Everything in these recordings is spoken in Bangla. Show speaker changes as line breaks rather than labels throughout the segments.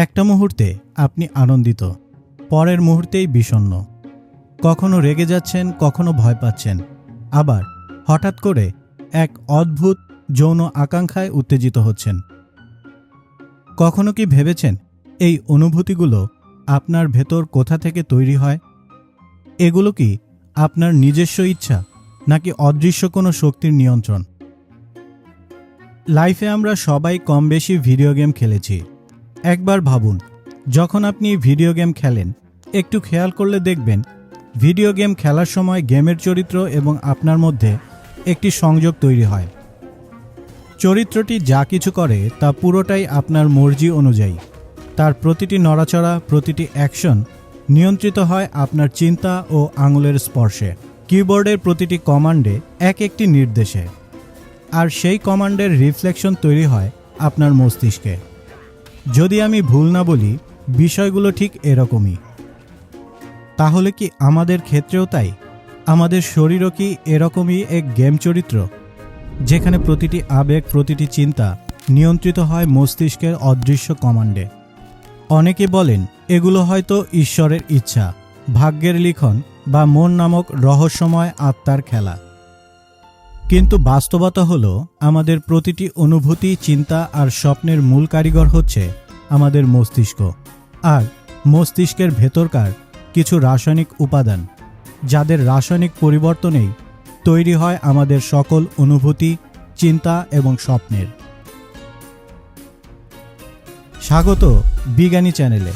একটা মুহূর্তে আপনি আনন্দিত, পরের মুহূর্তেই বিষণ্ণ। কখনো রেগে যাচ্ছেন, কখনো ভয় পাচ্ছেন, আবার হঠাৎ করে এক অদ্ভুত যৌন আকাঙ্ক্ষায় উত্তেজিত হচ্ছেন। কখনো কি ভেবেছেন এই অনুভূতিগুলো আপনার ভেতর কোথা থেকে তৈরি হয়? এগুলো কি আপনার নিজস্ব ইচ্ছা নাকি অদৃশ্য কোনো শক্তির নিয়ন্ত্রণ? লাইফে আমরা সবাই কম বেশি ভিডিও গেম খেলেছি। একবার ভাবুন, যখন আপনি ভিডিও গেম খেলেন, একটু খেয়াল করলে দেখবেন ভিডিও গেম খেলার সময় গেমের চরিত্র এবং আপনার মধ্যে একটি সংযোগ তৈরি হয়। চরিত্রটি যা কিছু করে তা পুরোটাই আপনার মর্জি অনুযায়ী। তার প্রতিটি নড়াচড়া, প্রতিটি অ্যাকশন নিয়ন্ত্রিত হয় আপনার চিন্তা ও আঙুলের স্পর্শে। কিবোর্ডের প্রতিটি কমান্ডে একটি নির্দেশে, আর সেই কমান্ডের রিফ্লেকশন তৈরি হয় আপনার মস্তিষ্কে। যদি আমি ভুল না বলি, বিষয়গুলো ঠিক এরকমই। তাহলে কি আমাদের ক্ষেত্রেও তাই? আমাদের শরীরও কি এরকমই এক গেম চরিত্র, যেখানে প্রতিটি আবেগ, প্রতিটি চিন্তা নিয়ন্ত্রিত হয় মস্তিষ্কের অদৃশ্য কমান্ডে? অনেকে বলেন এগুলো হয়তো ঈশ্বরের ইচ্ছা, ভাগ্যের লিখন বা মন নামক রহস্যময় আত্মার খেলা। কিন্তু বাস্তবতা হলো, আমাদের প্রতিটি অনুভূতি, চিন্তা আর স্বপ্নের মূল কারিগর হচ্ছে আমাদের মস্তিষ্ক, আর মস্তিষ্কের ভেতরকার কিছু রাসায়নিক উপাদান, যাদের রাসায়নিক পরিবর্তনেই তৈরি হয় আমাদের সকল অনুভূতি, চিন্তা এবং স্বপ্নের। স্বাগত বিজ্ঞানী চ্যানেলে।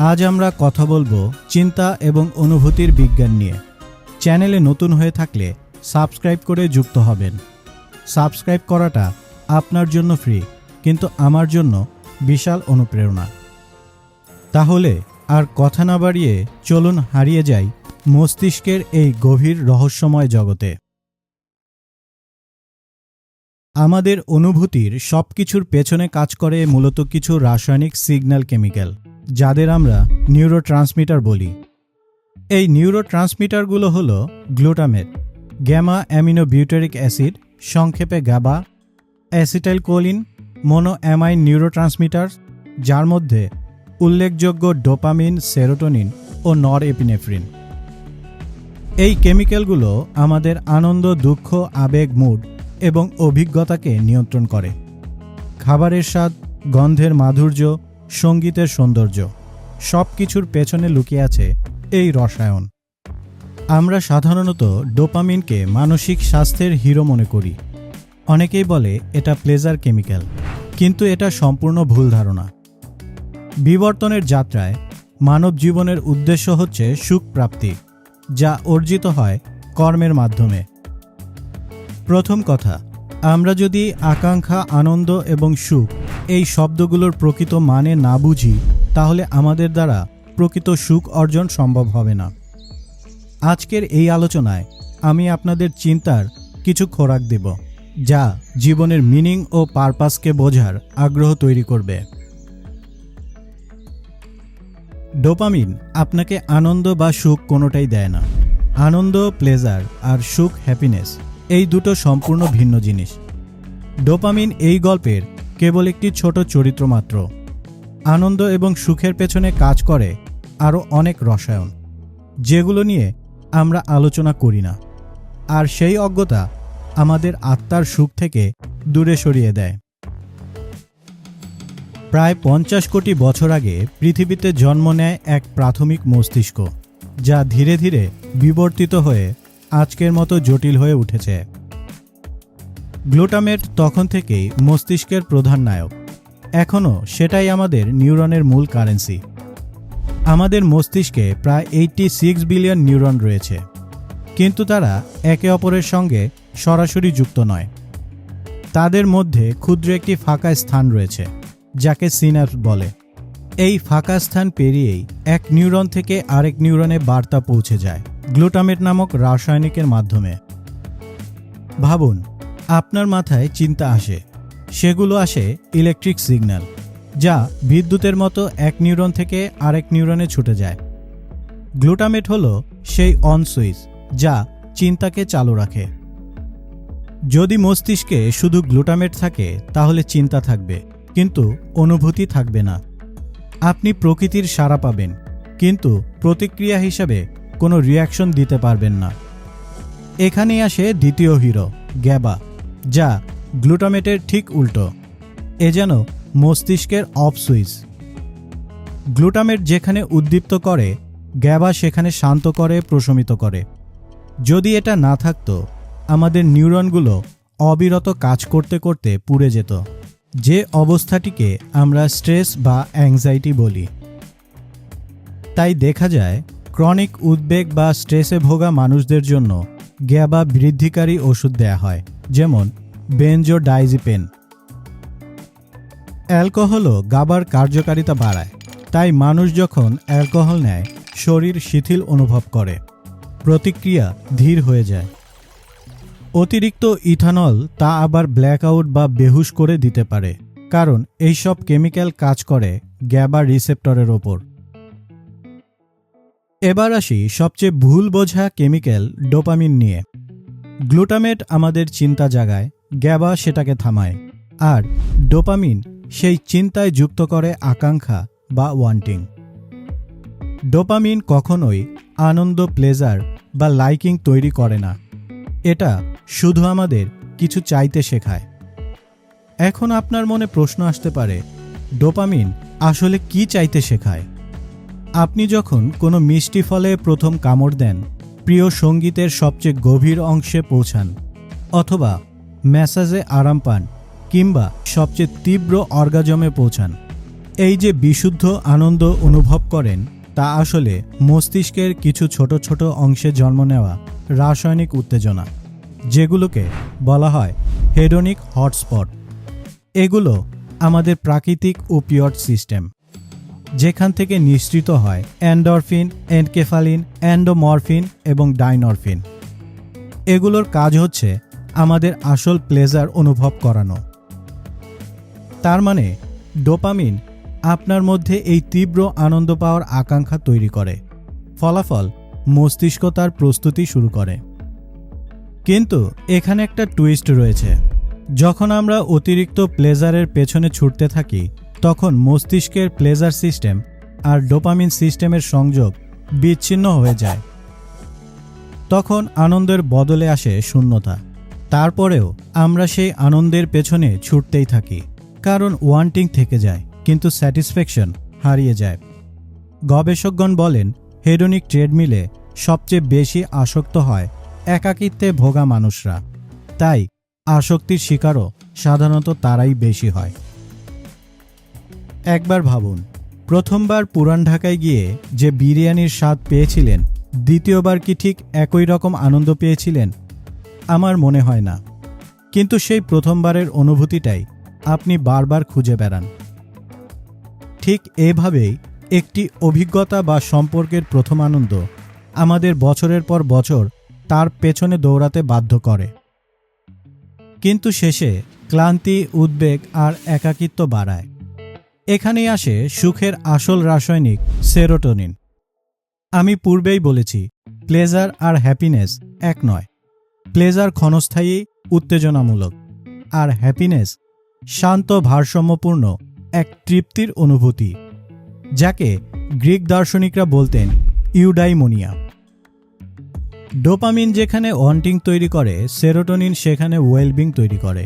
আজ আমরা কথা বলবো চিন্তা এবং অনুভূতির বিজ্ঞান নিয়ে। চ্যানেলে নতুন হয়ে থাকলে সাবস্ক্রাইব করে যুক্ত হবেন। সাবস্ক্রাইব করাটা আপনার জন্য ফ্রি, কিন্তু আমার জন্য বিশাল অনুপ্রেরণা। তাহলে আর কথা না বাড়িয়ে চলুন হারিয়ে যাই মস্তিষ্কের এই গভীর রহস্যময় জগতে। আমাদের অনুভূতির সবকিছুর পেছনে কাজ করে মূলত কিছু রাসায়নিক সিগন্যাল কেমিক্যাল, যাদের আমরা নিউরোট্রান্সমিটার বলি। এই নিউরোট্রান্সমিটারগুলো হলো glutamate, gamma amino butyric acid, সংক্ষেপে গ্যাবা, অ্যাসিটাইলকোলিন, মোনোঅ্যামাইন নিউরোট্রান্সমিটার, যার মধ্যে উল্লেখযোগ্য ডোপামিন, সেরোটোনিন ও নরএপিনেফ্রিন। এই কেমিক্যালগুলো আমাদের আনন্দ, দুঃখ, আবেগ, মুড এবং অভিজ্ঞতাকে নিয়ন্ত্রণ করে। খাবারের স্বাদ, গন্ধের মাধুর্য, সঙ্গীতের সৌন্দর্য, সব কিছুর পেছনে লুকিয়ে আছে এই রসায়ন। আমরা সাধারণত ডোপামিনকে মানসিক স্বাস্থ্যের হিরো মনে করি। অনেকেই বলে এটা প্লেজার কেমিক্যাল, কিন্তু এটা সম্পূর্ণ ভুল ধারণা। বিবর্তনের যাত্রায় মানব জীবনের উদ্দেশ্য হচ্ছে সুখ প্রাপ্তি, যা অর্জিত হয় কর্মের মাধ্যমে। প্রথম কথা, আমরা যদি আকাঙ্ক্ষা, আনন্দ এবং সুখ এই শব্দগুলোর প্রকৃত মানে না বুঝি, তাহলে আমাদের দ্বারা প্রকৃত সুখ অর্জন সম্ভব হবে না। আজকের এই আলোচনায় আমি আপনাদের চিন্তার কিছু খোরাক দেব, যা জীবনের মিনিং ও পারপাসকে বোঝার আগ্রহ তৈরি করবে। ডোপামিন আপনাকে আনন্দ বা সুখ কোনোটাই দেয় না। আনন্দ, প্লেজার, আর সুখ, হ্যাপিনেস, এই দুটো সম্পূর্ণ ভিন্ন জিনিস। ডোপামিন এই গল্পের কেবল একটি ছোট চরিত্র মাত্র। আনন্দ এবং সুখের পেছনে কাজ করে আরও অনেক রসায়ন, যেগুলো নিয়ে আমরা আলোচনা করি না, আর সেই অজ্ঞতা আমাদের আত্মার সুখ থেকে দূরে সরিয়ে দেয়। প্রায় 50 কোটি বছর আগে পৃথিবীতে জন্ম নেয় এক প্রাথমিক মস্তিষ্ক, যা ধীরে ধীরে বিবর্তিত হয়ে আজকের মতো জটিল হয়ে উঠেছে। গ্লুটামেট তখন থেকেই মস্তিষ্কের প্রধান নায়ক। এখনও সেটাই আমাদের নিউরনের মূল কারেন্সি। আমাদের মস্তিষ্কে প্রায় 86 বিলিয়ন নিউরন রয়েছে, কিন্তু তারা একে অপরের সঙ্গে সরাসরি যুক্ত নয়। তাদের মধ্যে ক্ষুদ্র একটি ফাঁকা স্থান রয়েছে, যাকে সিন্যাপস বলে। এই ফাঁকা স্থান পেরিয়েই এক নিউরন থেকে আরেক নিউরনে বার্তা পৌঁছে যায় গ্লুটামেট নামক রাসায়নিকের মাধ্যমে। ভাবুন, আপনার মাথায় চিন্তা আসে, সেগুলো আসে ইলেকট্রিক সিগন্যাল, যা বিদ্যুতের মতো এক নিউরন থেকে আরেক নিউরনে ছুটে যায়। গ্লুটামেট হলো সেই অন সুইচ, যা চিন্তাকে চালু রাখে। যদি মস্তিষ্কে শুধু গ্লুটামেট থাকে, তাহলে চিন্তা থাকবে, কিন্তু অনুভূতি থাকবে না। আপনি প্রকৃতির সাড়া পাবেন, কিন্তু প্রতিক্রিয়া হিসাবে কোনো রিয়াকশন দিতে পারবেন না। এখানেই আসে দ্বিতীয় হিরো, গ্যাবা, যা গ্লুটামেটের ঠিক উল্টো। এ যেন মস্তিষ্কের অফ সুইচ। গ্লুটামেট যেখানে উদ্দীপ্ত করে, গ্যাবা সেখানে শান্ত করে, প্রশমিত করে। যদি এটা না থাকতো, আমাদের নিউরনগুলো অবিরত কাজ করতে করতে পুড়ে যেত, যে অবস্থাটিকে আমরা স্ট্রেস বা অ্যাংজাইটি বলি। তাই দেখা যায় ক্রনিক উদ্বেগ বা স্ট্রেসে ভোগা মানুষদের জন্য গ্যাবা বৃদ্ধিকারী ওষুধ দেয়া হয়, যেমন বেনজোডাইজিপেন। অ্যালকোহলও গাবার কার্যকারিতা বাড়ায়। তাই মানুষ যখন অ্যালকোহল নেয়, শরীর শিথিল অনুভব করে, প্রতিক্রিয়া ধীর হয়ে যায়। অতিরিক্ত ইথানল তা আবার ব্ল্যাকআউট বা বেহুশ করে দিতে পারে, কারণ এইসব কেমিক্যাল কাজ করে গ্যাবা রিসেপ্টরের ওপর। এবার আসি সবচেয়ে ভুল বোঝা কেমিক্যাল ডোপামিন নিয়ে। গ্লুটামেট আমাদের চিন্তা জাগায়, গ্যাবা সেটাকে থামায়, আর ডোপামিন সেই চিন্তায় যুক্ত করে আকাঙ্ক্ষা বা ওয়ান্টিং। ডোপামিন কখনোই আনন্দ, প্লেজার বা লাইকিং তৈরি করে না। এটা শুধু আমাদের কিছু চাইতে শেখায়। এখন আপনার মনে প্রশ্ন আসতে পারে, ডোপামিন আসলে কি চাইতে শেখায়? আপনি যখন কোনো মিষ্টি ফলে প্রথম কামড় দেন, প্রিয় সঙ্গীতের সবচেয়ে গভীর অংশে পৌঁছান, অথবা ম্যাসাজে আরাম পান, কিংবা সবচেয়ে তীব্র অর্গাজমে পৌঁছান, এই যে বিশুদ্ধ আনন্দ অনুভব করেন, তা আসলে মস্তিষ্কের কিছু ছোট ছোট অংশে জন্ম নেওয়া রাসায়নিক উত্তেজনা, যেগুলোকে বলা হয় হেডোনিক হটস্পট। এগুলো আমাদের প্রাকৃতিক ওপিয়ড সিস্টেম, যেখান থেকে নিঃসৃত হয় এন্ডরফিন, এনকেফালিন, এন্ডোমরফিন এবং ডাইনরফিন। এগুলোর কাজ হচ্ছে আমাদের আসল প্লেজার অনুভব করানো। তার মানে ডোপামিন আপনার মধ্যে এই তীব্র আনন্দ পাওয়ার আকাঙ্ক্ষা তৈরি করে। ফলাফল, মস্তিষ্ক তার প্রস্তুতি শুরু করে। কিন্তু এখানে একটা টুইস্ট রয়েছে। যখন আমরা অতিরিক্ত প্লেজারের পেছনে ছুটতে থাকি, তখন মস্তিষ্কের প্লেজার সিস্টেম আর ডোপামিন সিস্টেমের সংযোগ বিচ্ছিন্ন হয়ে যায়। তখন আনন্দের বদলে আসে শূন্যতা। তারপরেও আমরা সেই আনন্দের পেছনে ছুটতেই থাকি, কারণ ওয়ান্টিং থেকে যায়, কিন্তু স্যাটিসফ্যাকশন হারিয়ে যায়। গবেষকগণ বলেন, হেডোনিক ট্রেডমিলে সবচেয়ে বেশি আসক্ত হয় একাকিত্বে ভোগা মানুষরা। তাই আসক্তির শিকারও সাধারণত তারাই বেশি হয়। একবার ভাবুন, প্রথমবার পুরান ঢাকায় গিয়ে যে বিরিয়ানির স্বাদ পেয়েছিলেন, দ্বিতীয়বার কি ঠিক একই রকম আনন্দ পেয়েছিলেন? আমার মনে হয় না। কিন্তু সেই প্রথমবারের অনুভূতিটাই আপনি বারবার খুঁজে বেড়ান। ঠিক এভাবেই একটি অভিজ্ঞতা বা সম্পর্কের প্রথম আনন্দ আমাদের বছরের পর বছর তার পেছনে দৌড়াতে বাধ্য করে। কিন্তু শেষে ক্লান্তি, উদ্বেগ আর একাকিত্ব বাড়ায়। এখানেই আসে সুখের আসল রাসায়নিক, সেরোটোনিন। আমি পূর্বেই বলেছি, প্লেজার আর হ্যাপিনেস এক নয়। প্লেজার ক্ষণস্থায়ী, উত্তেজনামূলক, আর হ্যাপিনেস শান্ত, ভারসাম্যপূর্ণ এক তৃপ্তির অনুভূতি, যাকে গ্রিক দার্শনিকরা বলতেন ইউডাইমোনিয়া। ডোপামিন যেখানে ওয়ান্টিং তৈরি করে, সেরোটোনিন সেখানে ওয়েলবিং তৈরি করে।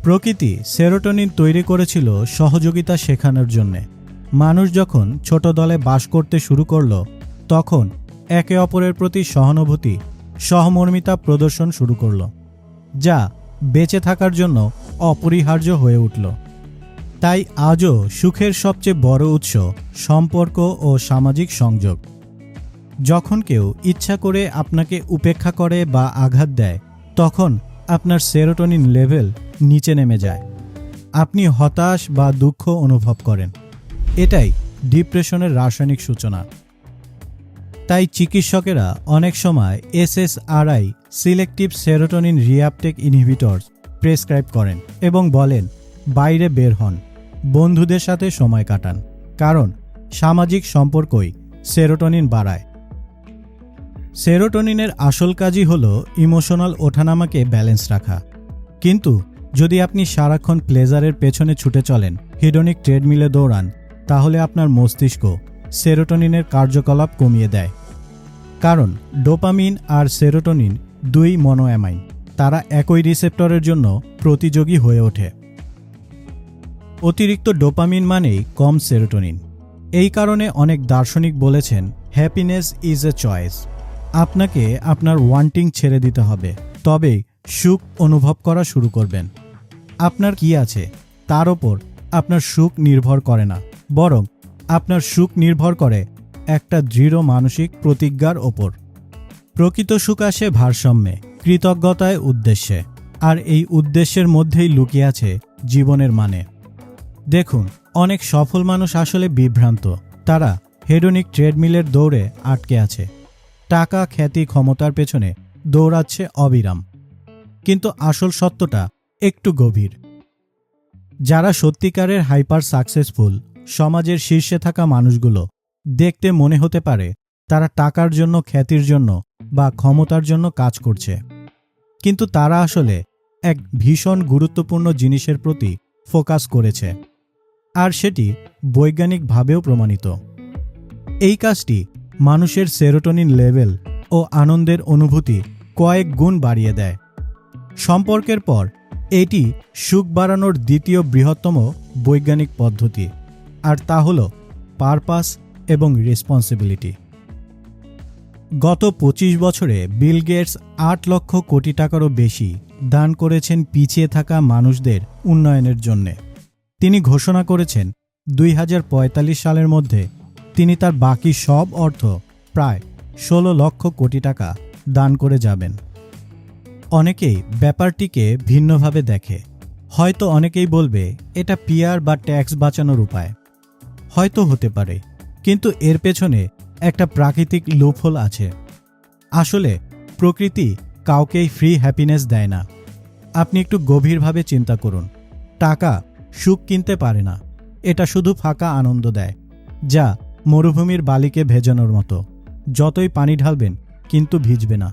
প্রকৃতি সেরোটোনিন তৈরি করেছিল সহযোগিতা শেখানোর জন্যে। মানুষ যখন ছোট দলে বাস করতে শুরু করল, তখন একে অপরের প্রতি সহানুভূতি, সহমর্মিতা প্রদর্শন শুরু করল, যা বেঁচে থাকার জন্য অপরিহার্য হয়ে উঠল। তাই আজও সুখের সবচেয়ে বড় উৎস সম্পর্ক ও সামাজিক সংযোগ। যখন কেউ ইচ্ছা করে আপনাকে উপেক্ষা করে বা আঘাত দেয়, তখন আপনার সেরোটোনিন লেভেল নিচে নেমে যায়। আপনি হতাশ বা দুঃখ অনুভব করেন। এটাই ডিপ্রেশনের রাসায়নিক সূচনা। তাই চিকিৎসকেরা অনেক সময় SSRI, selective serotonin reuptake inhibitors, prescribe করেন এবং বলেন, বাইরে বের হন, বন্ধুদের সাথে সময় কাটান, কারণ সামাজিক সম্পর্কই সেরোটোনিন বাড়ায়। সেরোটোনিনের আসল কাজই হল ইমোশনাল ওঠানামাকে ব্যালেন্স রাখা। কিন্তু যদি আপনি সারাক্ষণ প্লেজারের পেছনে ছুটে চলেন, হেডোনিক ট্রেডমিলে দৌড়ান, তাহলে আপনার মস্তিষ্ক সেরোটোনিনের কার্যকলাপ কমিয়ে দেয়। কারণ ডোপামিন আর সেরোটোনিন দুই মনোঅ্যামাইন, তারা একই রিসেপ্টরের জন্য প্রতিযোগী হয়ে ওঠে। অতিরিক্ত ডোপামিন মানেই কম সেরোটোনিন। এই কারণে অনেক দার্শনিক বলেছেন হ্যাপিনেস ইজ এ চয়েস। আপনাকে আপনার ওয়ান্টিং ছেড়ে দিতে হবে, তবেই সুখ অনুভব করা শুরু করবেন। আপনার কি আছে তার ওপর আপনার সুখ নির্ভর করে না, বরং আপনার সুখ নির্ভর করে একটা দৃঢ় মানসিক প্রতিজ্ঞার ওপর। প্রকৃত সুখ আসে ভারসাম্যে, কৃতজ্ঞতায়, উদ্দেশ্যে, আর এই উদ্দেশ্যের মধ্যেই লুকিয়ে আছে জীবনের মানে। দেখুন, অনেক সফল মানুষ আসলে বিভ্রান্ত। তারা হেডোনিক ট্রেডমিলের দৌড়ে আটকে আছে, টাকা, খ্যাতি, ক্ষমতার পেছনে দৌড়াচ্ছে অবিরাম। কিন্তু আসল সত্যটা একটু গভীর। যারা সত্যিকারের হাইপার সাকসেসফুল, সমাজের শীর্ষে থাকা মানুষগুলো দেখতে মনে হতে পারে তারা টাকার জন্য, খ্যাতির জন্য বা ক্ষমতার জন্য কাজ করছে, কিন্তু তারা আসলে এক ভীষণ গুরুত্বপূর্ণ জিনিসের প্রতি ফোকাস করেছে, আর সেটি বৈজ্ঞানিকভাবেও প্রমাণিত। এই কাজটি মানুষের সেরোটোনিন লেভেল ও আনন্দের অনুভূতি কয়েক গুণ বাড়িয়ে দেয়। সম্পর্কের পর এটি সুখ বাড়ানোর দ্বিতীয় বৃহত্তম বৈজ্ঞানিক পদ্ধতি, আর তা হল পারপাস এবং রেসপন্সিবিলিটি। গত 25 বছরে বিল গেটস 8 লক্ষ কোটি টাকারও বেশি দান করেছেন পিছিয়ে থাকা মানুষদের উন্নয়নের জন্যে। তিনি ঘোষণা করেছেন 2045 সালের মধ্যে তিনি তার বাকি সব অর্থ, প্রায় 16 লক্ষ কোটি টাকা দান করে যাবেন। অনেকেই ব্যাপারটিকে ভিন্নভাবে দেখে। হয়তো অনেকেই বলবে এটা পিআর বা ট্যাক্স বাঁচানোর উপায়। হয়তো হতে পারে, কিন্তু এর পেছনে একটা প্রাকৃতিক লুপহোল আছে। আসলে প্রকৃতি কাউকেই ফ্রি হ্যাপিনেস দেয় না। আপনি একটু গভীরভাবে চিন্তা করুন। টাকা সুখ কিনতে পারে না। এটা শুধু ফাঁকা আনন্দ দেয়, যা মরুভূমির বালিকে ভেজানোর মতো। যতই পানি ঢালবেন কিন্তু ভিজবে না।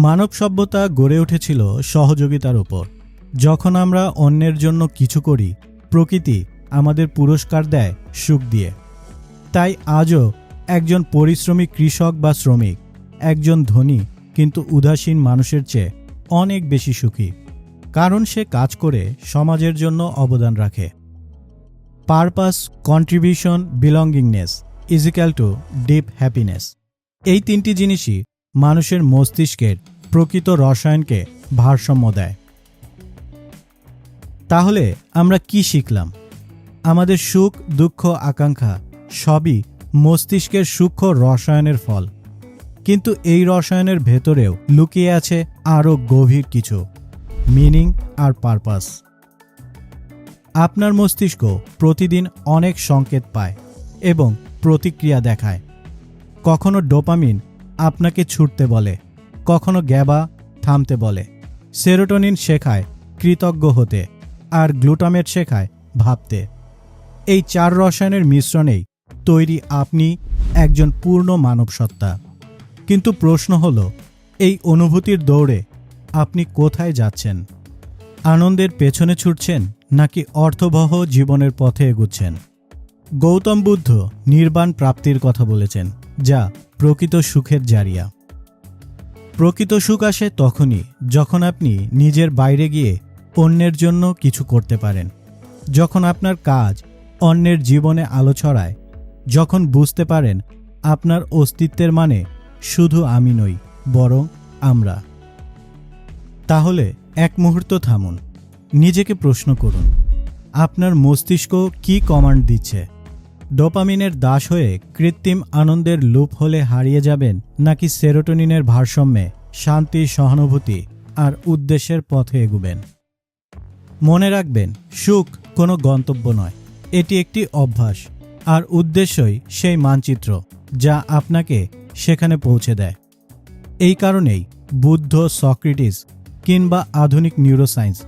মানব সভ্যতা গড়ে উঠেছিল সহযোগিতার উপর। যখন আমরা অন্যের জন্য কিছু করি, প্রকৃতি আমাদের পুরস্কার দেয় সুখ দিয়ে। তাই আজও একজন পরিশ্রমী কৃষক বা শ্রমিক একজন ধনী কিন্তু উদাসীন মানুষের চেয়ে অনেক বেশি সুখী, কারণ সে কাজ করে সমাজের জন্য অবদান রাখে। Purpose, contribution, belongingness equal to deep happiness. এই তিনটি জিনিসই মানুষের মস্তিষ্কের প্রকৃত রসায়নকে ভারসাম্য দেয়। তাহলে আমরা কি শিখলাম? আমাদের সুখ, দুঃখ, আকাঙ্ক্ষা সবই মস্তিষ্কের সূক্ষ্ম রসায়নের ফল। কিন্তু এই রসায়নের ভেতরেও লুকিয়ে আছে আরও গভীর কিছু, মিনিং আর পারপাস। আপনার মস্তিষ্ক প্রতিদিন অনেক সংকেত পায় এবং প্রতিক্রিয়া দেখায়। কখনো ডোপামিন আপনাকে ছুটতে বলে, কখনো গ্যাবা থামতে বলে। সেরোটোনিন শেখায় কৃতজ্ঞ হতে, আর গ্লুটামেট শেখায় ভাবতে। এই 4 রসায়নের মিশ্রণেই তৈরি আপনি একজন পূর্ণ মানব সত্তা। কিন্তু প্রশ্ন হল, এই অনুভূতির দৌড়ে আপনি কোথায় যাচ্ছেন? আনন্দের পেছনে ছুটছেন নাকি অর্থবহ জীবনের পথে এগুচ্ছেন? গৌতম বুদ্ধ নির্বাণ প্রাপ্তির কথা বলেছেন, যা প্রকৃত সুখের জারিয়া। প্রকৃত সুখ আসে তখনই যখন আপনি নিজের বাইরে গিয়ে অন্যের জন্য কিছু করতে পারেন, যখন আপনার কাজ অন্যের জীবনে আলো ছড়ায়, যখন বুঝতে পারেন আপনার অস্তিত্বের মানে শুধু আমি নই, বরং আমরা। তাহলে এক মুহূর্ত থামুন, নিজেকে প্রশ্ন করুন, আপনার মস্তিষ্ক কি কমান্ড দিচ্ছে? ডোপামিনের দাস হয়ে কৃত্রিম আনন্দের লুপ হলে হারিয়ে যাবেন, নাকি সেরোটোনিনের ভারসাম্যে শান্তি, সহানুভূতি আর উদ্দেশ্যের পথে এগুবেন? মনে রাখবেন, সুখ কোনো গন্তব্য নয়, এটি একটি অভ্যাস, আর উদ্দেশ্যই সেই মানচিত্র যা আপনাকে সেখানে পৌঁছে দেয়। এই কারণেই বুদ্ধ, সক্রেটিস কিংবা আধুনিক নিউরোসায়েন্স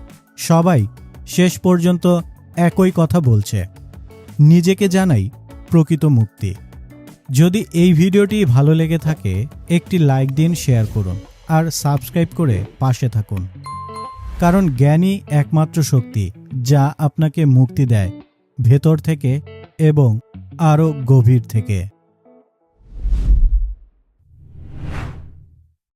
সবাই শেষ পর্যন্ত একই কথা বলছে, নিজেকে জানাই প্রকৃত মুক্তি। যদি এই ভিডিওটি ভালো লেগে থাকে, একটি লাইক দিন, শেয়ার করুন আর সাবস্ক্রাইব করে পাশে থাকুন। কারণ জ্ঞানই একমাত্র শক্তি যা আপনাকে মুক্তি দেয় ভেতর থেকে এবং আরও গভীর থেকে।